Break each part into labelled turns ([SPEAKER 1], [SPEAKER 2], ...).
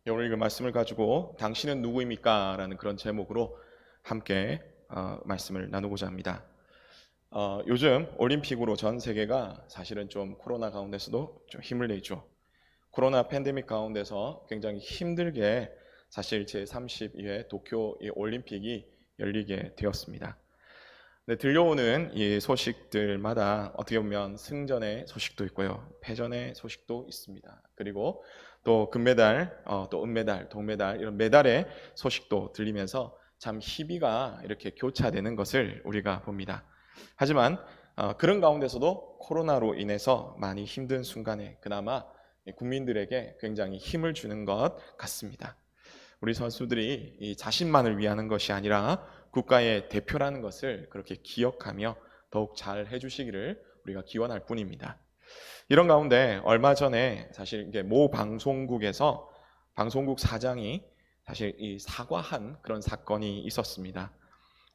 [SPEAKER 1] 오늘 읽은 말씀을 가지고 당신은 누구입니까? 라는 그런 제목으로 함께 말씀을 나누고자 합니다. 요즘 올림픽으로 전 세계가 사실은 좀 코로나 가운데서도 좀 힘을 내죠. 코로나 팬데믹 가운데서 굉장히 힘들게 사실 제32회 도쿄 올림픽이 열리게 되었습니다. 네, 들려오는 이 소식들마다 어떻게 보면 승전의 소식도 있고요, 패전의 소식도 있습니다. 그리고 또 금메달, 또 은메달, 동메달 이런 메달의 소식도 들리면서 참 희비가 이렇게 교차되는 것을 우리가 봅니다. 하지만 그런 가운데서도 코로나로 인해서 많이 힘든 순간에 그나마 국민들에게 굉장히 힘을 주는 것 같습니다. 우리 선수들이 이 자신만을 위하는 것이 아니라 국가의 대표라는 것을 그렇게 기억하며 더욱 잘 해주시기를 우리가 기원할 뿐입니다. 이런 가운데 얼마 전에 사실 이게 모 방송국에서 방송국 사장이 사실 이 사과한 그런 사건이 있었습니다.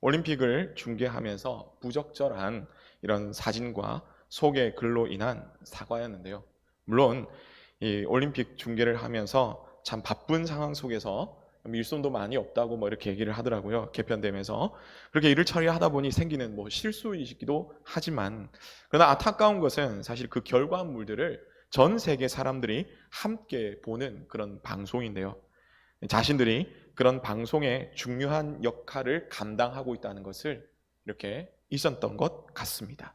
[SPEAKER 1] 올림픽을 중계하면서 부적절한 이런 사진과 소개 글로 인한 사과였는데요. 물론 이 올림픽 중계를 하면서 참 바쁜 상황 속에서 일손도 많이 없다고 뭐 이렇게 얘기를 하더라고요. 개편되면서 그렇게 일을 처리하다 보니 생기는 뭐 실수이기도 하지만, 그러나 안타까운 것은 사실 그 결과물들을 전 세계 사람들이 함께 보는 그런 방송인데요. 자신들이 그런 방송의 중요한 역할을 감당하고 있다는 것을 이렇게 있었던 것 같습니다.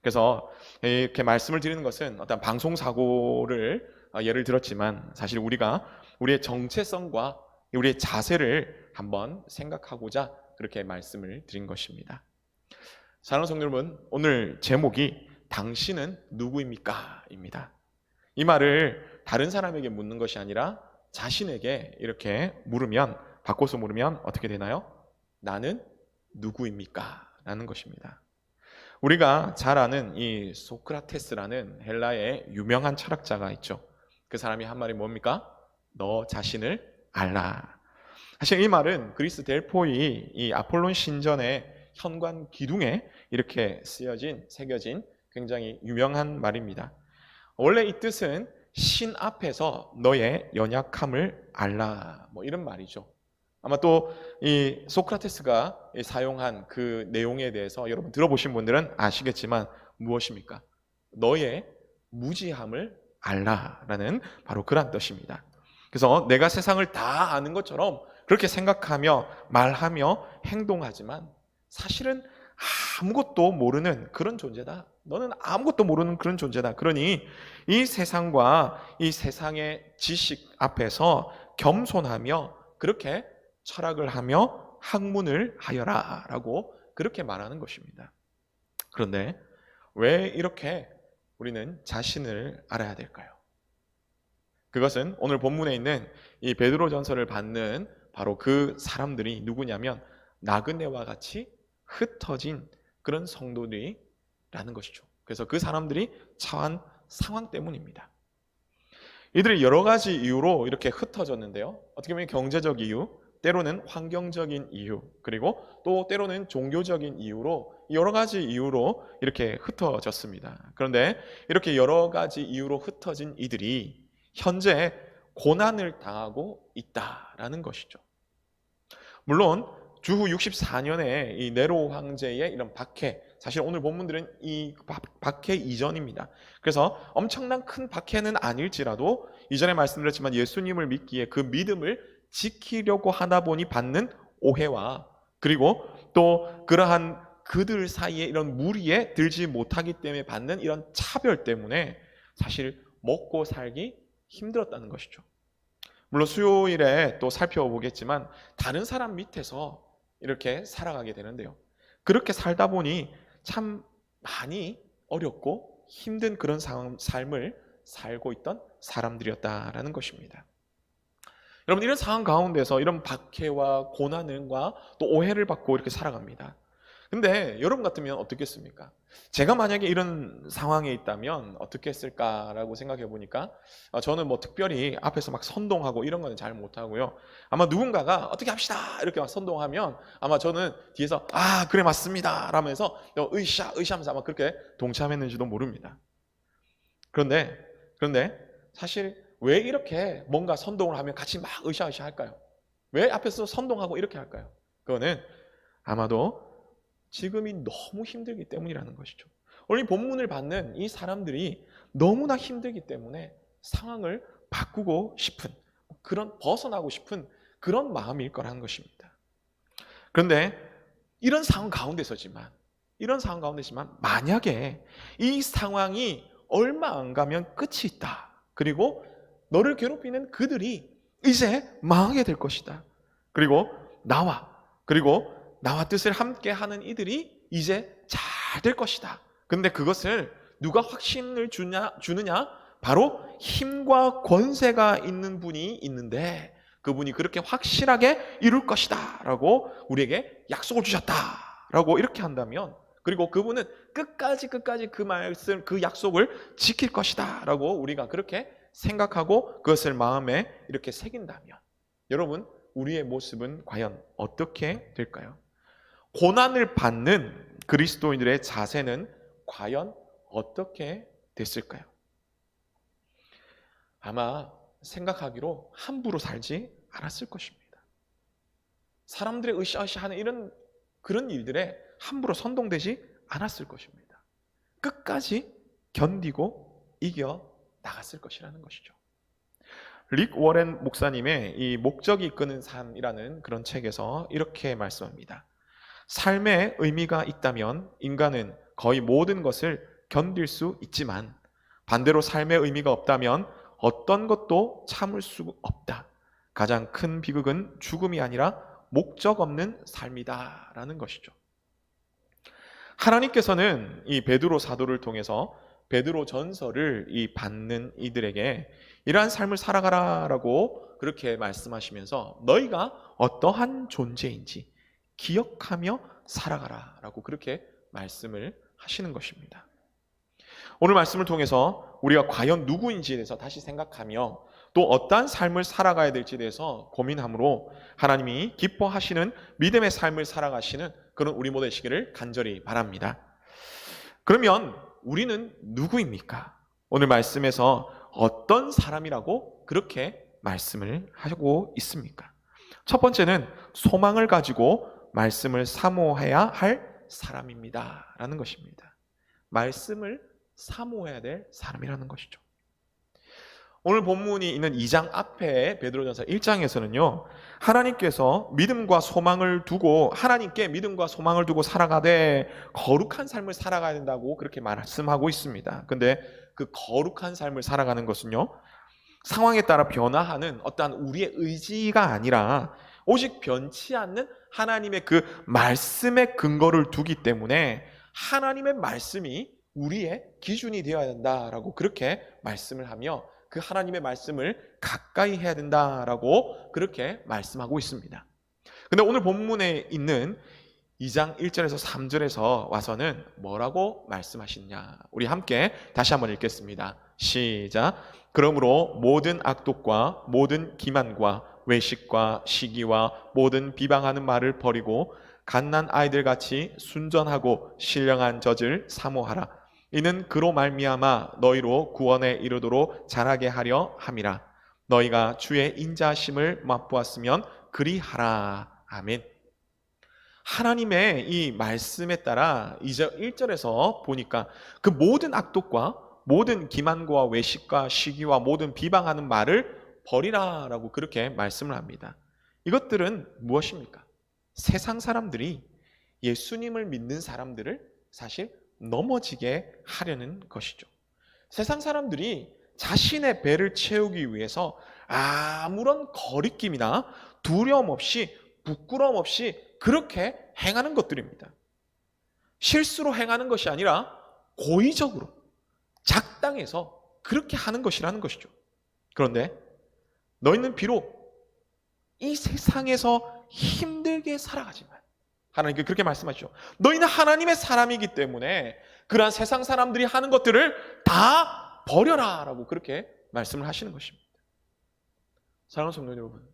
[SPEAKER 1] 그래서 이렇게 말씀을 드리는 것은 어떤 방송 사고를 예를 들었지만, 사실 우리가 우리의 정체성과 우리의 자세를 한번 생각하고자 그렇게 말씀을 드린 것입니다. 사랑하는 성도 여러분, 오늘 제목이 당신은 누구입니까? 입니다. 이 말을 다른 사람에게 묻는 것이 아니라 자신에게 이렇게 물으면, 바꿔서 물으면 어떻게 되나요? 나는 누구입니까? 라는 것입니다. 우리가 잘 아는 이 소크라테스라는 헬라의 유명한 철학자가 있죠. 그 사람이 한 말이 뭡니까? 너 자신을 알라. 사실 이 말은 그리스 델포이 이 아폴론 신전의 현관 기둥에 이렇게 새겨진 굉장히 유명한 말입니다. 원래 이 뜻은 신 앞에서 너의 연약함을 알라, 뭐 이런 말이죠. 아마 또 이 소크라테스가 사용한 그 내용에 대해서 여러분 들어보신 분들은 아시겠지만 무엇입니까? 너의 무지함을 알라라는 바로 그런 뜻입니다. 그래서 내가 세상을 다 아는 것처럼 그렇게 생각하며 말하며 행동하지만 사실은 아무것도 모르는 그런 존재다. 너는 아무것도 모르는 그런 존재다. 그러니 이 세상과 이 세상의 지식 앞에서 겸손하며 그렇게 철학을 하며 학문을 하여라 라고 그렇게 말하는 것입니다. 그런데 왜 이렇게 우리는 자신을 알아야 될까요? 그것은 오늘 본문에 있는 이 베드로전서를 받는 바로 그 사람들이 누구냐면 나그네와 같이 흩어진 그런 성도들이라는 것이죠. 그래서 그 사람들이 처한 상황 때문입니다. 이들이 여러 가지 이유로 이렇게 흩어졌는데요. 어떻게 보면 경제적 이유, 때로는 환경적인 이유, 그리고 또 때로는 종교적인 이유로 여러 가지 이유로 이렇게 흩어졌습니다. 그런데 이렇게 여러 가지 이유로 흩어진 이들이 현재 고난을 당하고 있다라는 것이죠. 물론 주후 64년에 이 네로 황제의 이런 박해, 사실 오늘 본문들은 이 박해 이전입니다. 그래서 엄청난 큰 박해는 아닐지라도 이전에 말씀드렸지만 예수님을 믿기에 그 믿음을 지키려고 하다 보니 받는 오해와, 그리고 또 그러한 그들 사이에 이런 무리에 들지 못하기 때문에 받는 이런 차별 때문에 사실 먹고 살기 힘들었다는 것이죠. 물론 수요일에 또 살펴보겠지만 다른 사람 밑에서 이렇게 살아가게 되는데요. 그렇게 살다 보니 참 많이 어렵고 힘든 그런 삶을 살고 있던 사람들이었다라는 것입니다. 여러분, 이런 상황 가운데서 이런 박해와 고난과 또 오해를 받고 이렇게 살아갑니다. 근데 여러분 같으면 어떻겠습니까? 제가 만약에 이런 상황에 있다면 어떻게 했을까라고 생각해 보니까 저는 뭐 특별히 앞에서 막 선동하고 이런 거는 잘 못하고요. 아마 누군가가 어떻게 합시다 이렇게 막 선동하면 아마 저는 뒤에서 아 그래 맞습니다 라면서 으쌰으쌰하면서 아마 그렇게 동참했는지도 모릅니다. 그런데 사실 왜 이렇게 뭔가 선동을 하면 같이 막 으쌰으쌰 할까요? 왜 앞에서 선동하고 이렇게 할까요? 그거는 아마도 지금이 너무 힘들기 때문이라는 것이죠. 오늘 본문을 받는 이 사람들이 너무나 힘들기 때문에 상황을 바꾸고 싶은, 그런 벗어나고 싶은 그런 마음일 거라는 것입니다. 그런데 이런 상황 가운데서지만 만약에 이 상황이 얼마 안 가면 끝이 있다. 그리고 너를 괴롭히는 그들이 이제 망하게 될 것이다. 그리고 나와 뜻을 함께 하는 이들이 이제 잘 될 것이다. 근데 그것을 누가 확신을 주느냐? 바로 힘과 권세가 있는 분이 있는데 그분이 그렇게 확실하게 이룰 것이다 라고 우리에게 약속을 주셨다 라고 이렇게 한다면, 그리고 그분은 끝까지 그 말씀, 그 약속을 지킬 것이다 라고 우리가 그렇게 생각하고 그것을 마음에 이렇게 새긴다면, 여러분, 우리의 모습은 과연 어떻게 될까요? 고난을 받는 그리스도인들의 자세는 과연 어떻게 됐을까요? 아마 생각하기로 함부로 살지 않았을 것입니다. 사람들의 으쌰으쌰하는 그런 일들에 함부로 선동되지 않았을 것입니다. 끝까지 견디고 이겨 나갔을 것이라는 것이죠. 릭 워렌 목사님의 이 목적이 이끄는 삶이라는 그런 책에서 이렇게 말씀합니다. 삶에 의미가 있다면 인간은 거의 모든 것을 견딜 수 있지만 반대로 삶에 의미가 없다면 어떤 것도 참을 수 없다. 가장 큰 비극은 죽음이 아니라 목적 없는 삶이다 라는 것이죠. 하나님께서는 이 베드로 사도를 통해서 베드로 전서를 이 받는 이들에게 이러한 삶을 살아가라라고 그렇게 말씀하시면서 너희가 어떠한 존재인지 기억하며 살아가라라고 그렇게 말씀을 하시는 것입니다. 오늘 말씀을 통해서 우리가 과연 누구인지에 대해서 다시 생각하며 또 어떠한 삶을 살아가야 될지에 대해서 고민함으로 하나님이 기뻐하시는 믿음의 삶을 살아가시는 그런 우리 모두 되시기를 간절히 바랍니다. 그러면 우리는 누구입니까? 오늘 말씀에서 어떤 사람이라고 그렇게 말씀을 하고 있습니까? 첫 번째는 소망을 가지고 말씀을 사모해야 할 사람입니다 라는 것입니다. 말씀을 사모해야 될 사람이라는 것이죠. 오늘 본문이 있는 2장 앞에 베드로전서 1장에서는요 하나님께서 믿음과 소망을 두고 하나님께 믿음과 소망을 두고 살아가되 거룩한 삶을 살아가야 된다고 그렇게 말씀하고 있습니다. 근데 그 거룩한 삶을 살아가는 것은요 상황에 따라 변화하는 어떠한 우리의 의지가 아니라 오직 변치 않는 하나님의 그 말씀의 근거를 두기 때문에 하나님의 말씀이 우리의 기준이 되어야 된다라고 그렇게 말씀을 하며 그 하나님의 말씀을 가까이 해야 된다라고 그렇게 말씀하고 있습니다. 근데 오늘 본문에 있는 2장 1절에서 3절에서 와서는 뭐라고 말씀하시냐? 우리 함께 다시 한번 읽겠습니다. 시작. 그러므로 모든 악독과 모든 기만과 외식과 시기와 모든 비방하는 말을 버리고 갓난 아이들같이 순전하고 신령한 젖을 사모하라. 이는 그로 말미암아 너희로 구원에 이르도록 자라게 하려 함이라. 너희가 주의 인자하심을 맛보았으면 그리하라. 아멘. 하나님의 이 말씀에 따라 이제 1절에서 보니까 그 모든 악독과 모든 기만과 외식과 시기와 모든 비방하는 말을 버리라라고 그렇게 말씀을 합니다. 이것들은 무엇입니까? 세상 사람들이 예수님을 믿는 사람들을 사실 넘어지게 하려는 것이죠. 세상 사람들이 자신의 배를 채우기 위해서 아무런 거리낌이나 두려움 없이 부끄러움 없이 그렇게 행하는 것들입니다. 실수로 행하는 것이 아니라 고의적으로 작당해서 그렇게 하는 것이라는 것이죠. 그런데 너희는 비록 이 세상에서 힘들게 살아가지만 하나님께 그렇게 말씀하시죠. 너희는 하나님의 사람이기 때문에 그러한 세상 사람들이 하는 것들을 다 버려라 라고 그렇게 말씀을 하시는 것입니다. 사랑하는 성도 여러분,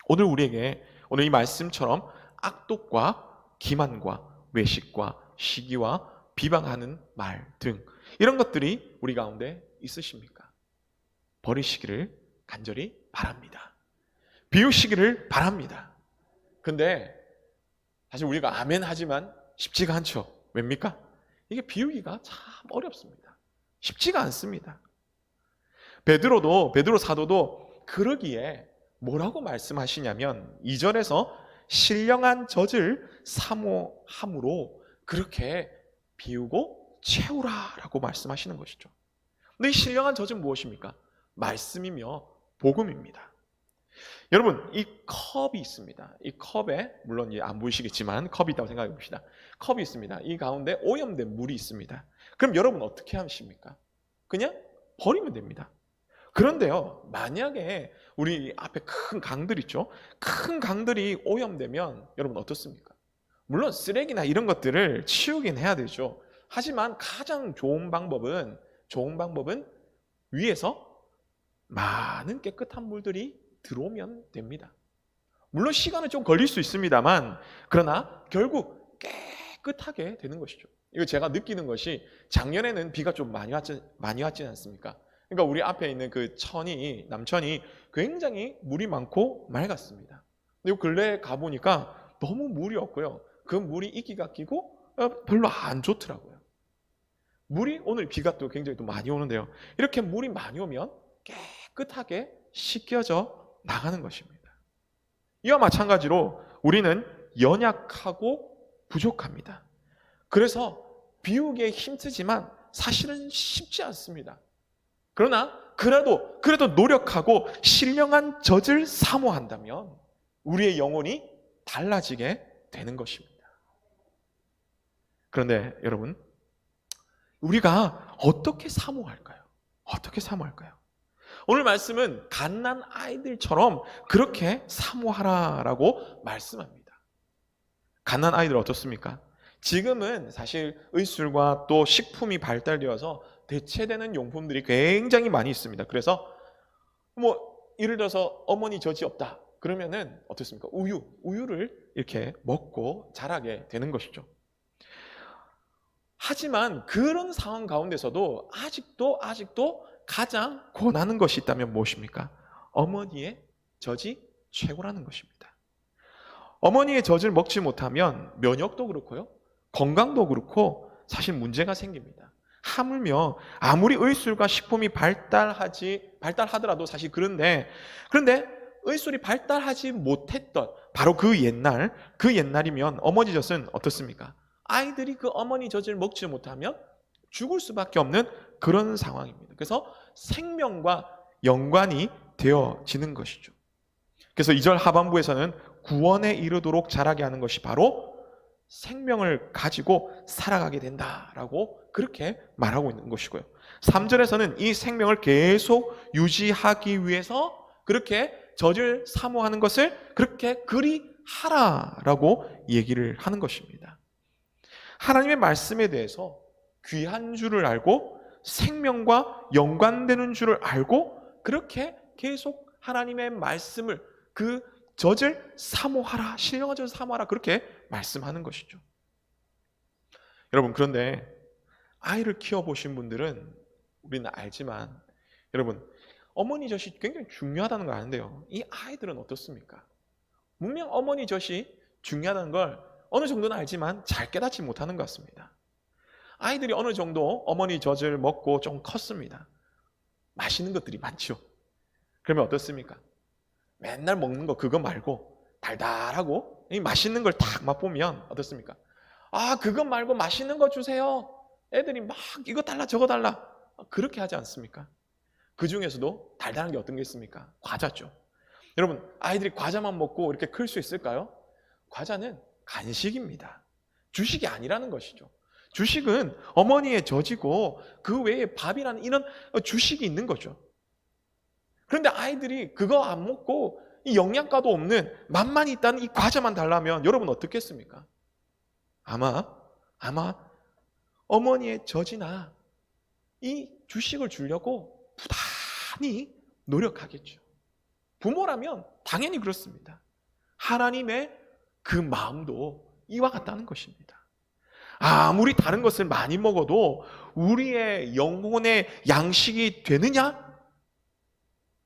[SPEAKER 1] 오늘 우리에게 오늘 이 말씀처럼 악독과 기만과 외식과 시기와 비방하는 말 등 이런 것들이 우리 가운데 있으십니까? 버리시기를 간절히 바랍니다. 비우시기를 바랍니다. 근데 사실 우리가 아멘 하지만 쉽지가 않죠. 왜입니까? 이게 비우기가 참 어렵습니다. 쉽지가 않습니다. 베드로 사도도 그러기에 뭐라고 말씀하시냐면 2절에서 신령한 젖을 사모함으로 그렇게 비우고 채우라라고 말씀하시는 것이죠. 근데 이 신령한 젖은 무엇입니까? 말씀이며 복음입니다. 여러분, 이 컵이 있습니다. 이 컵에 물론 안 보이시겠지만 컵이 있다고 생각해 봅시다. 컵이 있습니다. 이 가운데 오염된 물이 있습니다. 그럼 여러분 어떻게 하십니까? 그냥 버리면 됩니다. 그런데요, 만약에 우리 앞에 큰 강들 있죠? 큰 강들이 오염되면 여러분 어떻습니까? 물론 쓰레기나 이런 것들을 치우긴 해야 되죠. 하지만 가장 좋은 방법은 위에서 많은 깨끗한 물들이 들어오면 됩니다. 물론 시간은 좀 걸릴 수 있습니다만 그러나 결국 깨끗하게 되는 것이죠. 이거 제가 느끼는 것이 작년에는 비가 좀 많이 왔지 않습니까? 그러니까 우리 앞에 있는 그 남천이 굉장히 물이 많고 맑았습니다. 근데 근래에 가보니까 너무 물이 없고요. 그 물이 이끼가 끼고 별로 안 좋더라고요. 물이 오늘 비가 또 굉장히 또 많이 오는데요. 이렇게 물이 많이 오면 깨끗하게 씻겨져 나가는 것입니다. 이와 마찬가지로 우리는 연약하고 부족합니다. 그래서 비우기에 힘쓰지만 사실은 쉽지 않습니다. 그러나 그래도 노력하고 신령한 젖을 사모한다면 우리의 영혼이 달라지게 되는 것입니다. 그런데 여러분, 우리가 어떻게 사모할까요? 어떻게 사모할까요? 오늘 말씀은 갓난 아이들처럼 그렇게 사모하라라고 말씀합니다. 갓난 아이들 어떻습니까? 지금은 사실 의술과 또 식품이 발달되어서 대체되는 용품들이 굉장히 많이 있습니다. 그래서 예를 들어서 어머니 젖이 없다. 그러면은 어떻습니까? 우유를 이렇게 먹고 자라게 되는 것이죠. 하지만 그런 상황 가운데서도 아직도 가장 권하는 것이 있다면 무엇입니까? 어머니의 젖이 최고라는 것입니다. 어머니의 젖을 먹지 못하면 면역도 그렇고요. 건강도 그렇고 사실 문제가 생깁니다. 하물며 아무리 의술과 식품이 발달하더라도 사실 그런데 의술이 발달하지 못했던 바로 그 옛날이면 어머니 젖은 어떻습니까? 아이들이 그 어머니 젖을 먹지 못하면 죽을 수밖에 없는 그런 상황입니다. 그래서 생명과 연관이 되어지는 것이죠. 그래서 2절 하반부에서는 구원에 이르도록 자라게 하는 것이 바로 생명을 가지고 살아가게 된다라고 그렇게 말하고 있는 것이고요. 3절에서는 이 생명을 계속 유지하기 위해서 그렇게 젖을 사모하는 것을 그렇게 그리하라라고 얘기를 하는 것입니다. 하나님의 말씀에 대해서 귀한 줄을 알고 생명과 연관되는 줄을 알고 그렇게 계속 하나님의 말씀을 그 젖을 사모하라, 신령한 젖을 사모하라 그렇게 말씀하는 것이죠. 여러분, 그런데 아이를 키워보신 분들은 우리는 알지만 여러분, 어머니 젖이 굉장히 중요하다는 걸 아는데요. 이 아이들은 어떻습니까? 분명 어머니 젖이 중요하다는 걸 어느 정도는 알지만 잘 깨닫지 못하는 것 같습니다. 아이들이 어느 정도 어머니 젖을 먹고 좀 컸습니다. 맛있는 것들이 많죠. 그러면 어떻습니까? 맨날 먹는 거 그거 말고 달달하고 이 맛있는 걸 딱 맛보면 어떻습니까? 아, 그거 말고 맛있는 거 주세요. 애들이 막 이거 달라 저거 달라 그렇게 하지 않습니까? 그 중에서도 달달한 게 어떤 게 있습니까? 과자죠. 여러분, 아이들이 과자만 먹고 이렇게 클 수 있을까요? 과자는 간식입니다. 주식이 아니라는 것이죠. 주식은 어머니의 젖이고 그 외에 밥이라는 이런 주식이 있는 거죠. 그런데 아이들이 그거 안 먹고 이 영양가도 없는 맛만 있다는 이 과자만 달라면 여러분 어떻겠습니까? 아마 어머니의 젖이나 이 주식을 주려고 부단히 노력하겠죠. 부모라면 당연히 그렇습니다. 하나님의 그 마음도 이와 같다는 것입니다. 아무리 다른 것을 많이 먹어도 우리의 영혼의 양식이 되느냐?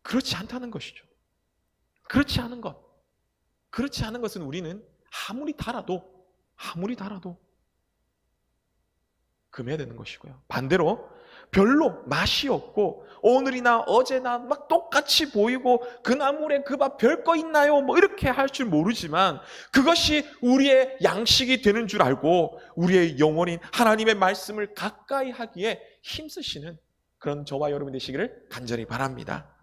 [SPEAKER 2] 그렇지 않다는 것이죠. 그렇지 않은 것. 그렇지 않은 것은 우리는 아무리 달아도 금해야 되는 것이고요. 반대로 별로 맛이 없고 오늘이나 어제나 막 똑같이 보이고 그 나물에 그 밥 별거 있나요? 뭐 이렇게 할 줄 모르지만 그것이 우리의 양식이 되는 줄 알고 우리의 영혼인 하나님의 말씀을 가까이 하기에 힘쓰시는 그런 저와 여러분 되시기를 간절히 바랍니다.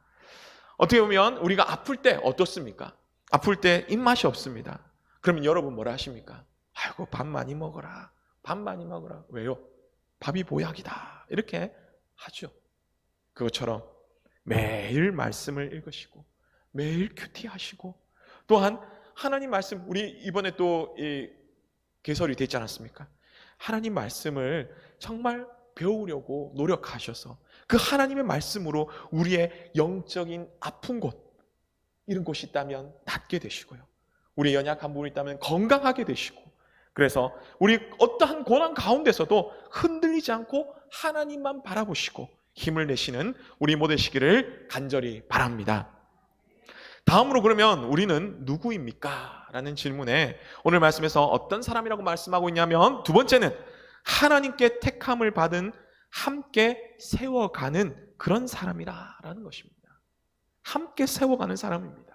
[SPEAKER 2] 어떻게 보면 우리가 아플 때 어떻습니까? 아플 때 입맛이 없습니다. 그러면 여러분 뭐라 하십니까? 아이고 밥 많이 먹어라. 밥 많이 먹어라. 왜요? 밥이 보약이다. 이렇게 하죠. 그것처럼 매일 말씀을 읽으시고 매일 큐티하시고 또한 하나님 말씀, 우리 이번에 또 이 개설이 됐지 않았습니까? 하나님 말씀을 정말 배우려고 노력하셔서 그 하나님의 말씀으로 우리의 영적인 아픈 곳, 이런 곳이 있다면 낫게 되시고요. 우리 연약한 부분이 있다면 건강하게 되시고, 그래서 우리 어떠한 고난 가운데서도 흔들리지 않고 하나님만 바라보시고 힘을 내시는 우리 모두 되시기를 간절히 바랍니다. 다음으로 그러면 우리는 누구입니까? 라는 질문에 오늘 말씀에서 어떤 사람이라고 말씀하고 있냐면 두 번째는 하나님께 택함을 받은 함께 세워가는 그런 사람이라는 것입니다. 함께 세워가는 사람입니다.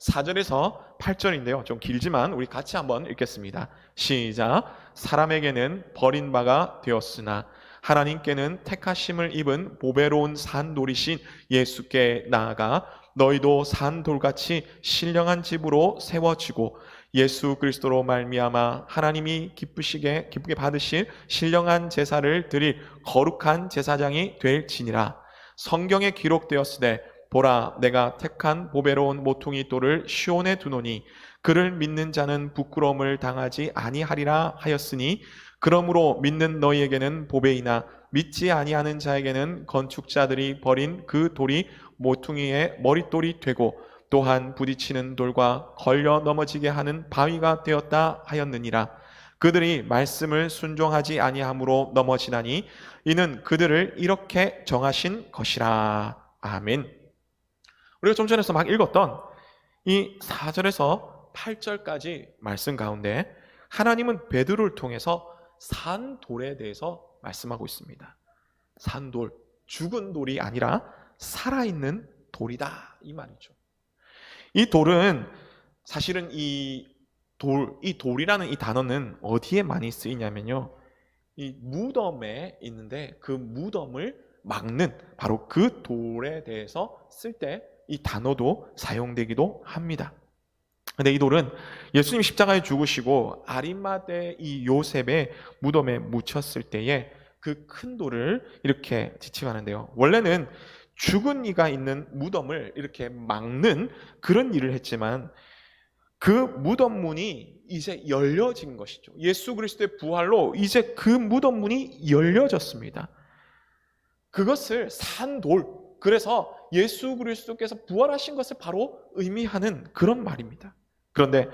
[SPEAKER 2] 4절에서 8절인데요. 좀 길지만 우리 같이 한번 읽겠습니다. 시작. 사람에게는 버린 바가 되었으나 하나님께는 택하심을 입은 보배로운 산돌이신 예수께 나아가 너희도 산돌같이 신령한 집으로 세워지고 예수 그리스도로 말미암아 하나님이 기쁘게 받으실 신령한 제사를 드릴 거룩한 제사장이 될지니라. 성경에 기록되었으되 보라 내가 택한 보배로운 모퉁이 돌을 시온에 두노니 그를 믿는 자는 부끄러움을 당하지 아니하리라 하였으니 그러므로 믿는 너희에게는 보배이나 믿지 아니하는 자에게는 건축자들이 버린 그 돌이 모퉁이의 머릿돌이 되고 또한 부딪히는 돌과 걸려 넘어지게 하는 바위가 되었다 하였느니라. 그들이 말씀을 순종하지 아니함으로 넘어지나니 이는 그들을 이렇게 정하신 것이라. 아멘. 우리가 좀 전에서 막 읽었던 이 4절에서 8절까지 말씀 가운데 하나님은 베드로를 통해서 산돌에 대해서 말씀하고 있습니다. 산돌, 죽은 돌이 아니라 살아있는 돌이다 이 말이죠. 이 돌은 사실은 이 돌이라는 이 단어는 어디에 많이 쓰이냐면요, 이 무덤에 있는데 그 무덤을 막는 바로 그 돌에 대해서 쓸 때 이 단어도 사용되기도 합니다. 근데 이 돌은 예수님 십자가에 죽으시고 아리마대 이 요셉의 무덤에 묻혔을 때에 그 큰 돌을 이렇게 지칭하는데요. 원래는 죽은 이가 있는 무덤을 이렇게 막는 그런 일을 했지만 그 무덤 문이 이제 열려진 것이죠. 예수 그리스도의 부활로 이제 그 무덤 문이 열려졌습니다. 그것을 산돌, 그래서 예수 그리스도께서 부활하신 것을 바로 의미하는 그런 말입니다. 그런데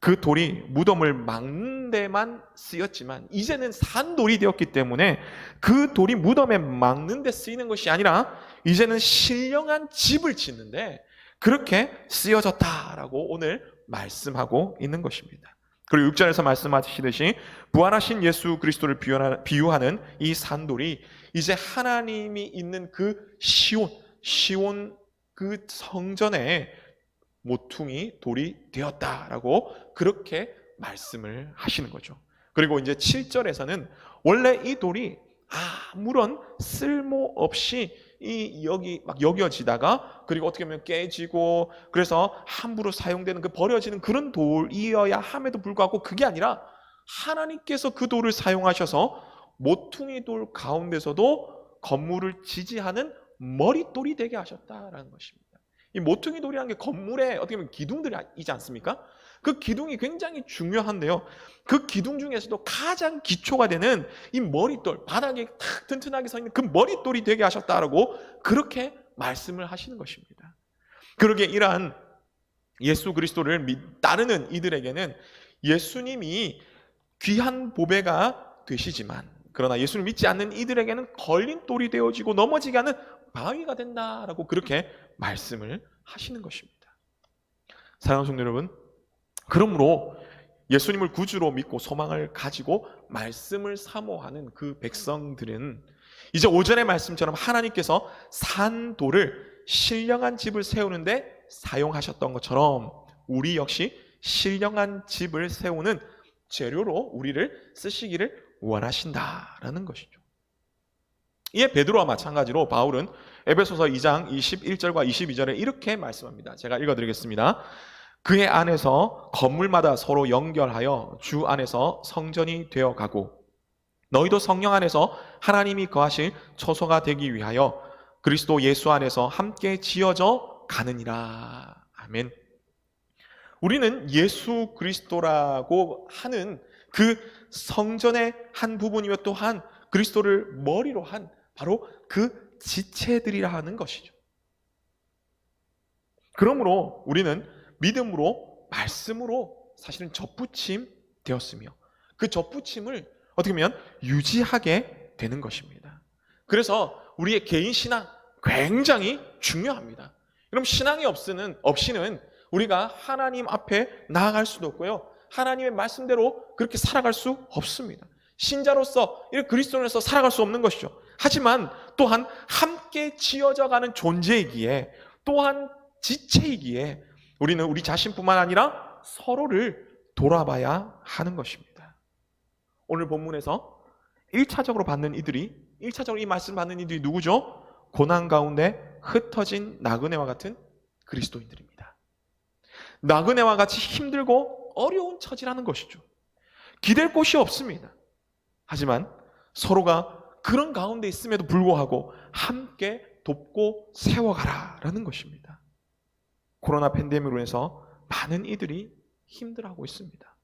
[SPEAKER 2] 그 돌이 무덤을 막는 데만 쓰였지만 이제는 산돌이 되었기 때문에 그 돌이 무덤에 막는 데 쓰이는 것이 아니라 이제는 신령한 집을 짓는데 그렇게 쓰여졌다라고 오늘 말씀하고 있는 것입니다. 그리고 6절에서 말씀하시듯이 부활하신 예수 그리스도를 비유하는 이 산돌이 이제 하나님이 있는 그 시온 그 성전에 모퉁이 돌이 되었다라고 그렇게 말씀을 하시는 거죠. 그리고 이제 7절에서는 원래 이 돌이 아무런 쓸모없이 여기 막 여겨지다가 그리고 어떻게 보면 깨지고 그래서 함부로 사용되는 그 버려지는 그런 돌이어야 함에도 불구하고 그게 아니라 하나님께서 그 돌을 사용하셔서 모퉁이 돌 가운데서도 건물을 지지하는 머릿돌이 되게 하셨다라는 것입니다. 이 모퉁이 돌이라는 게 건물의 어떻게 보면 기둥들이지 않습니까? 그 기둥이 굉장히 중요한데요. 그 기둥 중에서도 가장 기초가 되는 이 머릿돌, 바닥에 탁 튼튼하게 서 있는 그 머릿돌이 되게 하셨다라고 그렇게 말씀을 하시는 것입니다. 그러게 이러한 예수 그리스도를 따르는 이들에게는 예수님이 귀한 보배가 되시지만 그러나 예수를 믿지 않는 이들에게는 걸림돌이 되어지고 넘어지게 하는 바위가 된다라고 그렇게 말씀을 하시는 것입니다. 사랑하는 성도 여러분, 그러므로 예수님을 구주로 믿고 소망을 가지고 말씀을 사모하는 그 백성들은 이제 오전의 말씀처럼 하나님께서 산돌을 신령한 집을 세우는데 사용하셨던 것처럼 우리 역시 신령한 집을 세우는 재료로 우리를 쓰시기를 원하신다라는 것이죠. 이에 베드로와 마찬가지로 바울은 에베소서 2장 21절과 22절에 이렇게 말씀합니다. 제가 읽어드리겠습니다. 그의 안에서 건물마다 서로 연결하여 주 안에서 성전이 되어가고 너희도 성령 안에서 하나님이 거하실 처소가 되기 위하여 그리스도 예수 안에서 함께 지어져 가느니라. 아멘. 우리는 예수 그리스도라고 하는 그 성전의 한 부분이며 또한 그리스도를 머리로 한 바로 그 지체들이라 하는 것이죠. 그러므로 우리는 믿음으로 말씀으로 사실은 접붙임 되었으며 그 접붙임을 어떻게 보면 유지하게 되는 것입니다. 그래서 우리의 개인 신앙 굉장히 중요합니다. 그럼 신앙이 없이는 우리가 하나님 앞에 나아갈 수도 없고요. 하나님의 말씀대로 그렇게 살아갈 수 없습니다. 신자로서 그리스도인으로서 살아갈 수 없는 것이죠. 하지만 또한 함께 지어져가는 존재이기에 또한 지체이기에 우리는 우리 자신뿐만 아니라 서로를 돌아봐야 하는 것입니다. 오늘 본문에서 1차적으로 이 말씀 받는 이들이 누구죠? 고난 가운데 흩어진 나그네와 같은 그리스도인들입니다. 나그네와 같이 힘들고 어려운 처지라는 것이죠. 기댈 곳이 없습니다. 하지만 서로가 그런 가운데 있음에도 불구하고 함께 돕고 세워가라라는 것입니다. 코로나 팬데믹으로 인해서 많은 이들이 힘들어하고 있습니다.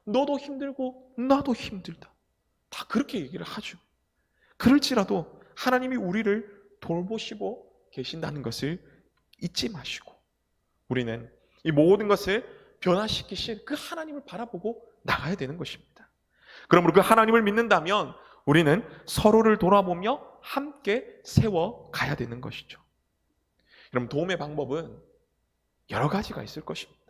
[SPEAKER 2] 너도 힘들고 나도 힘들다. 다 그렇게 얘기를 하죠. 그럴지라도 하나님이 우리를 돌보시고 계신다는 것을 잊지 마시고 우리는 이 모든 것을 변화시키신 그 하나님을 바라보고 나가야 되는 것입니다. 그러므로 그 하나님을 믿는다면 우리는 서로를 돌아보며 함께 세워가야 되는 것이죠. 그럼 도움의 방법은 여러 가지가 있을 것입니다.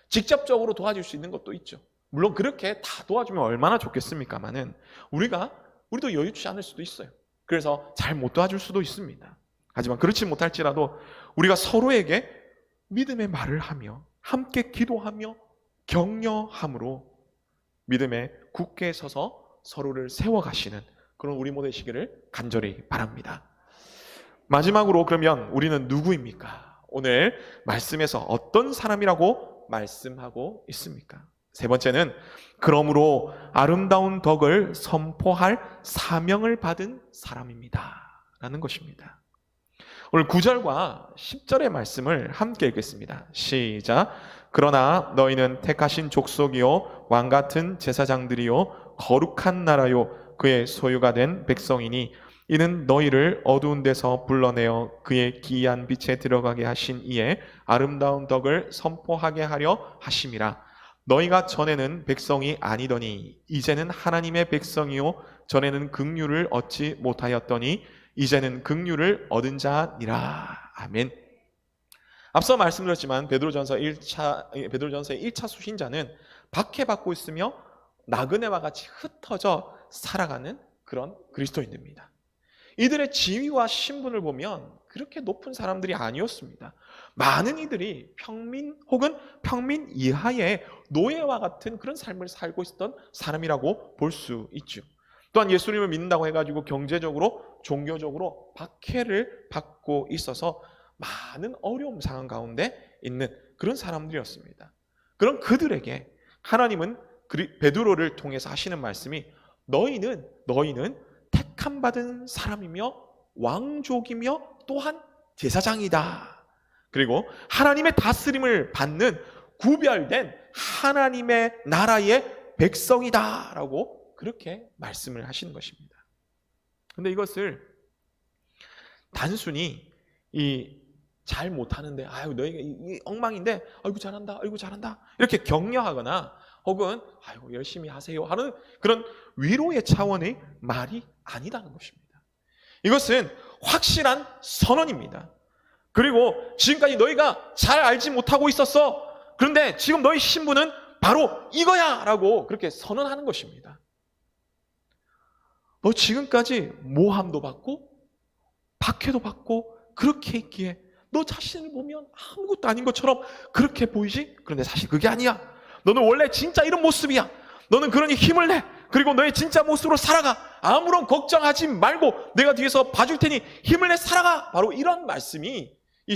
[SPEAKER 2] 직접적으로 도와줄 수 있는 것도 있죠. 물론 그렇게 다 도와주면 얼마나 좋겠습니까마는 우리도 여유치 않을 수도 있어요. 그래서 잘 못 도와줄 수도 있습니다. 하지만 그렇지 못할지라도 우리가 서로에게 믿음의 말을 하며 함께 기도하며 격려함으로 믿음에 굳게 서서 서로를 세워가시는 그런 우리 모두 되시기를 간절히 바랍니다. 마지막으로 그러면 우리는 누구입니까? 오늘 말씀에서 어떤 사람이라고 말씀하고 있습니까? 세 번째는 그러므로 아름다운 덕을 선포할 사명을 받은 사람입니다 라는 것입니다. 오늘 9절과 10절의 말씀을 함께 읽겠습니다. 시작. 그러나 너희는 택하신 족속이요 왕같은 제사장들이요 거룩한 나라요 그의 소유가 된 백성이니 이는 너희를 어두운 데서 불러내어 그의 기이한 빛에 들어가게 하신 이에 아름다운 덕을 선포하게 하려 하심이라. 너희가 전에는 백성이 아니더니 이제는 하나님의 백성이요 전에는 긍휼을 얻지 못하였더니 이제는 긍휼을 얻은 자니라. 아멘. 앞서 말씀드렸지만 베드로전서의 1차 수신자는 박해받고 있으며 나그네와 같이 흩어져 살아가는 그런 그리스도인들입니다. 이들의 지위와 신분을 보면 그렇게 높은 사람들이 아니었습니다. 많은 이들이 평민 혹은 평민 이하의 노예와 같은 그런 삶을 살고 있었던 사람이라고 볼 수 있죠. 또한 예수님을 믿는다고 해가지고 경제적으로 종교적으로 박해를 받고 있어서 많은 어려움 상황 가운데 있는 그런 사람들이었습니다. 그런 그들에게 하나님은 베드로를 통해서 하시는 말씀이 너희는 택함 받은 사람이며 왕족이며 또한 제사장이다. 그리고 하나님의 다스림을 받는 구별된 하나님의 나라의 백성이다라고 그렇게 말씀을 하시는 것입니다. 그런데 이것을 단순히 잘 못하는데 아유 너희가 이 엉망인데 아이고 잘한다 이렇게 격려하거나 혹은 아이고 열심히 하세요 하는 그런 위로의 차원의 말이 아니라는 것입니다. 이것은 확실한 선언입니다. 그리고 지금까지 너희가 잘 알지 못하고 있었어. 그런데 지금 너희 신분은 바로 이거야 라고 그렇게 선언하는 것입니다. 너 지금까지 모함도 받고 박해도 받고 그렇게 있기에 너 자신을 보면 아무것도 아닌 것처럼 그렇게 보이지? 그런데 사실 그게 아니야. 너는 원래 진짜 이런 모습이야. 너는 그러니 힘을 내. 그리고 너의 진짜 모습으로 살아가. 아무런 걱정하지 말고 내가 뒤에서 봐줄 테니 힘을 내 살아가. 바로 이런 말씀이 이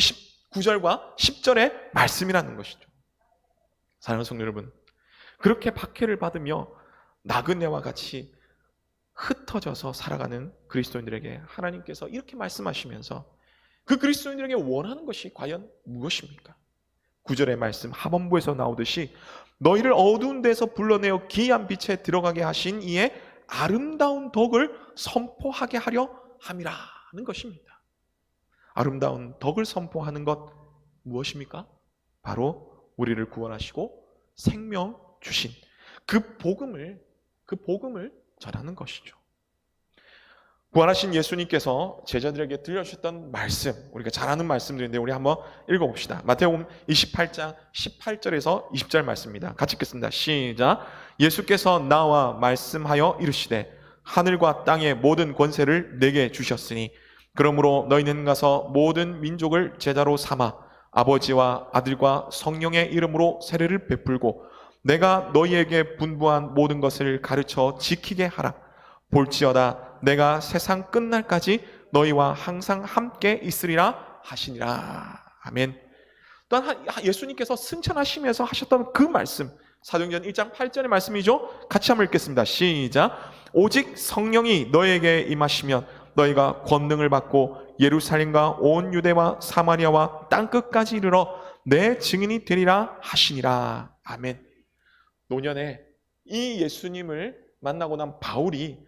[SPEAKER 2] 9절과 10절의 말씀이라는 것이죠. 사랑하는 성도 여러분, 그렇게 박해를 받으며 나그네와 같이 흩어져서 살아가는 그리스도인들에게 하나님께서 이렇게 말씀하시면서 그 그리스도인들에게 원하는 것이 과연 무엇입니까? 9절의 말씀 하반부에서 나오듯이 너희를 어두운 데서 불러내어 기이한 빛에 들어가게 하신 이의 아름다운 덕을 선포하게 하려 함이라는 것입니다. 아름다운 덕을 선포하는 것 무엇입니까? 바로 우리를 구원하시고 생명 주신 그 복음을 전하는 것이죠. 구원하신 예수님께서 제자들에게 들려주셨던 말씀, 우리가 잘 아는 말씀들인데 우리 한번 읽어봅시다. 마태복음 28장 18절에서 20절 말씀입니다. 같이 읽겠습니다. 시작. 예수께서 나와 말씀하여 이르시되 하늘과 땅의 모든 권세를 내게 주셨으니 그러므로 너희는 가서 모든 민족을 제자로 삼아 아버지와 아들과 성령의 이름으로 세례를 베풀고 내가 너희에게 분부한 모든 것을 가르쳐 지키게 하라. 볼지어다 내가 세상 끝날까지 너희와 항상 함께 있으리라 하시니라. 아멘. 또한 예수님께서 승천하시면서 하셨던 그 말씀, 사도행전 1장 8절의 말씀이죠. 같이 한번 읽겠습니다. 시작. 오직 성령이 너희에게 임하시면 너희가 권능을 받고 예루살렘과 온 유대와 사마리아와 땅끝까지 이르러 내 증인이 되리라 하시니라. 아멘. 노년에 이 예수님을 만나고 난 바울이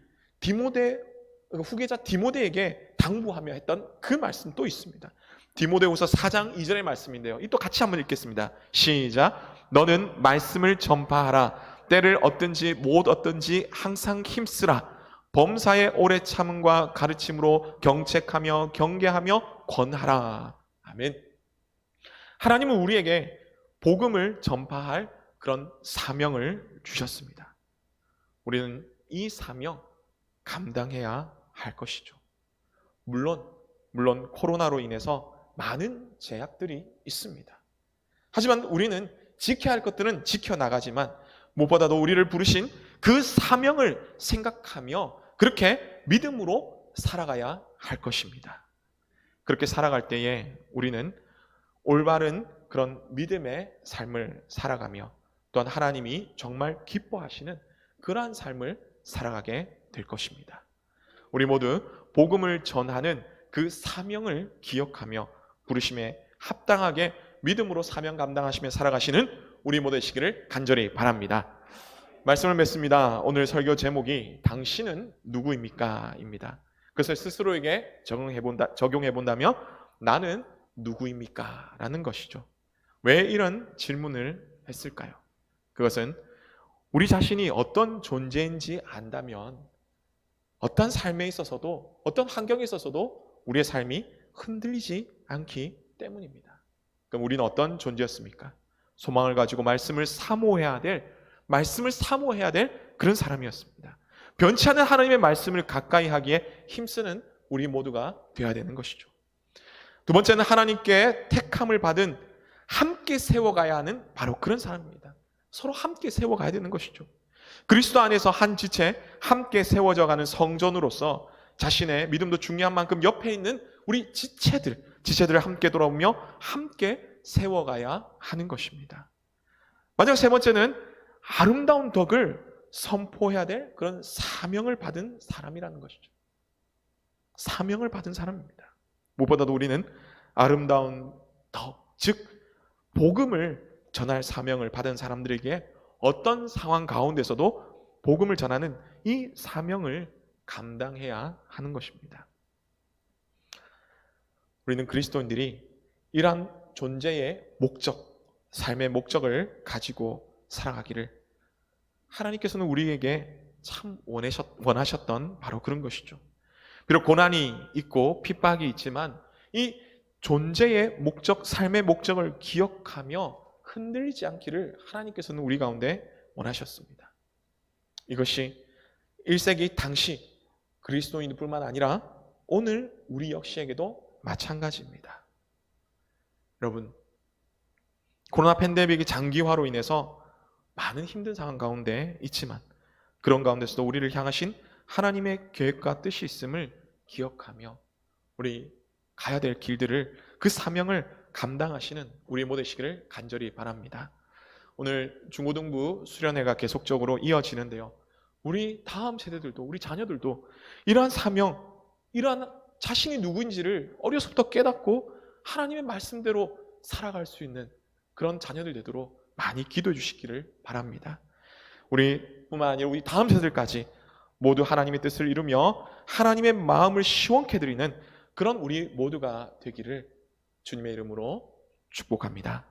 [SPEAKER 2] 후계자 디모데에게 당부하며 했던 그 말씀 또 있습니다. 디모데후서 4장 2절의 말씀인데요. 이 또 같이 한번 읽겠습니다. 시작. 너는 말씀을 전파하라. 때를 얻든지 못 얻든지 항상 힘쓰라. 범사의 오래 참음과 가르침으로 경책하며 경계하며 권하라. 아멘. 하나님은 우리에게 복음을 전파할 그런 사명을 주셨습니다. 우리는 이 사명 감당해야 할 것이죠. 물론 코로나로 인해서 많은 제약들이 있습니다. 하지만 우리는 지켜야 할 것들은 지켜나가지만 무엇보다도 우리를 부르신 그 사명을 생각하며 그렇게 믿음으로 살아가야 할 것입니다. 그렇게 살아갈 때에 우리는 올바른 그런 믿음의 삶을 살아가며 또한 하나님이 정말 기뻐하시는 그러한 삶을 살아가게 될 것입니다. 우리 모두 복음을 전하는 그 사명을 기억하며 부르심에 합당하게 믿음으로 사명 감당하시며 살아가시는 우리 모두 되시기를 간절히 바랍니다. 말씀을 맺습니다. 오늘 설교 제목이 당신은 누구입니까? 입니다. 그래서 스스로에게 적용해 본다면 나는 누구입니까? 라는 것이죠. 왜 이런 질문을 했을까요? 그것은 우리 자신이 어떤 존재인지 안다면 어떤 삶에 있어서도 어떤 환경에 있어서도 우리의 삶이 흔들리지 않기 때문입니다. 그럼 우리는 어떤 존재였습니까? 소망을 가지고 말씀을 사모해야 될 그런 사람이었습니다. 변치 않는 하나님의 말씀을 가까이 하기에 힘쓰는 우리 모두가 되어야 되는 것이죠. 두 번째는 하나님께 택함을 받은 함께 세워가야 하는 바로 그런 사람입니다. 서로 함께 세워가야 되는 것이죠. 그리스도 안에서 한 지체 함께 세워져가는 성전으로서 자신의 믿음도 중요한 만큼 옆에 있는 우리 지체들을 함께 돌아오며 함께 세워가야 하는 것입니다. 마지막 세 번째는 아름다운 덕을 선포해야 될 그런 사명을 받은 사람이라는 것이죠. 사명을 받은 사람입니다. 무엇보다도 우리는 아름다운 덕, 즉 복음을 전할 사명을 받은 사람들에게 어떤 상황 가운데서도 복음을 전하는 이 사명을 감당해야 하는 것입니다. 우리는 그리스도인들이 이러한 존재의 목적, 삶의 목적을 가지고 살아가기를 하나님께서는 우리에게 참 원하셨던 바로 그런 것이죠. 비록 고난이 있고 핍박이 있지만 이 존재의 목적, 삶의 목적을 기억하며 흔들리지 않기를 하나님께서는 우리 가운데 원하셨습니다. 이것이 1세기 당시 그리스도인뿐만 아니라 오늘 우리 역시에게도 마찬가지입니다. 여러분, 코로나 팬데믹의 장기화로 인해서 많은 힘든 상황 가운데 있지만 그런 가운데서도 우리를 향하신 하나님의 계획과 뜻이 있음을 기억하며 우리 가야 될 길들을, 그 사명을 감당하시는 우리 모두 되시기를 간절히 바랍니다. 오늘 중고등부 수련회가 계속적으로 이어지는데요, 우리 다음 세대들도, 우리 자녀들도 이러한 사명, 이러한 자신이 누구인지를 어려서부터 깨닫고 하나님의 말씀대로 살아갈 수 있는 그런 자녀들 되도록 많이 기도해 주시기를 바랍니다. 우리뿐만 아니라 우리 다음 세대들까지 모두 하나님의 뜻을 이루며 하나님의 마음을 시원케 드리는 그런 우리 모두가 되기를 주님의 이름으로 축복합니다.